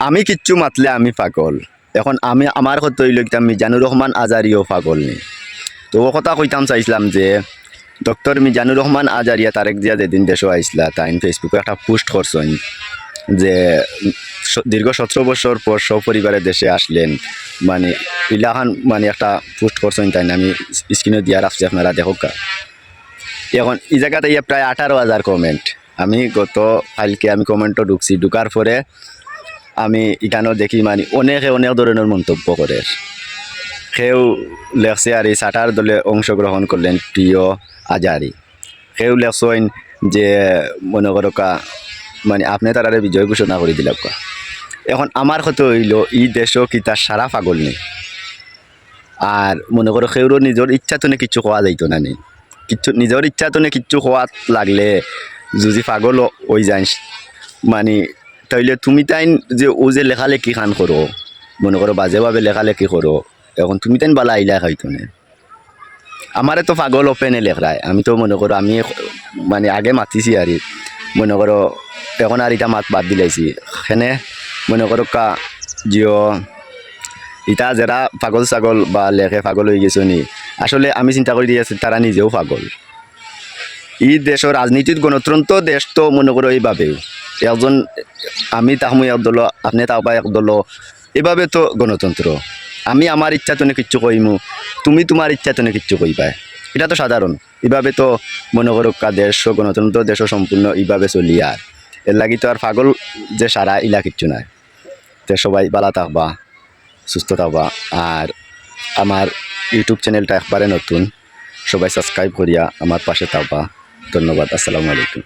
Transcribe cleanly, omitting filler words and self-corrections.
আমি কিচ্ছু মাতলে আমি পাগল। এখন আমি আমার কথা হইল কি মিজানুর রহমান আজারিও পাগল নি। তো ও কথা কইতাম চাইছিলাম যে ডক্টর মিজানুর রহমান আজারিয়া তারেক জিয়া যেদিন দেশও আইসলা তাই ফেসবুকে একটা পোস্ট করছেন যে দীর্ঘ 17 বছর পর সপরিবারে দেশে আসলেন, মানে ইলাহান মানে একটা পোস্ট করছেন তাই আমি স্ক্রিনে দিয়া রাখছি আপনারা দেখো। এখন এই জায়গাতে প্রায় 18,000 কমেন্ট। আমি গত কালকে আমি কমেন্টও ঢুকছি, ঢুকার পরে আমি এখানেও দেখি মানে অনেকে অনেক ধরনের মন্তব্য করে। কেউ লেখছে আর এই সাটার দলে অংশগ্রহণ করলেন প্রিয় আজারি। কেউ লেখছেন যে মনে করো মানে আপনি তারা বিজয় ঘোষণা করে দিলাম। এখন আমার কথা হইল ই দেশও কি তার সারা পাগল নেই। আর মনে করো কেউরও নিজের ইচ্ছা তো কিছু খাওয়া যাইতো না নেই, কিচ্ছু নিজের ইচ্ছা তো কিচ্ছু খাওয়াত লাগলে যদি পাগল হয়ে যাই মানে তাইলে তুমি তাই যে ও যে লেখালেখি খান করো, মনে করো বাজেভাবে লেখালেখি করো, এখন তুমি তাই বালা আইলা খাইতো না। আমারে তো পাগল ওপেনে লেখরায়, আমি তো মনে করো আমি মানে আগে মাতিছি আর মনে করো এখন আর এটা মাত বাদ দিলাইছি। সেনে মনে করো জিও ইটা যারা পাগল ছাগল বা লেখে পাগল হয়ে গেছো নি, আসলে আমি চিন্তা করে দিয়েছি তারা নিজেও পাগল। এই দেশের রাজনীতির গণতন্ত্র দেশ তো মনে করো এইভাবে একজন আমি তাহমু এক দল, আপনি তাও এক দল, এভাবে তো গণতন্ত্র। আমি আমার ইচ্ছা তো কিচ্ছু কইমু, তুমি তোমার ইচ্ছা তো কিচ্ছু কইবা, এটা তো সাধারণ। এভাবে তো মনে করো দেশ গণতন্ত্র দেশ সম্পূর্ণ এইভাবে চলি। আর এর লাগি তো আর পাগল যে সারা ইলা কিচ্ছু নাই। তো সবাই ভালো থাকবা, সুস্থ থাকবা। আর আমার ইউটিউব চ্যানেলটা একবারে নতুন, সবাই সাবস্ক্রাইব করিয়া আমার পাশে থাকবা। ধন্যবাদ। আসসালামু আলাইকুম।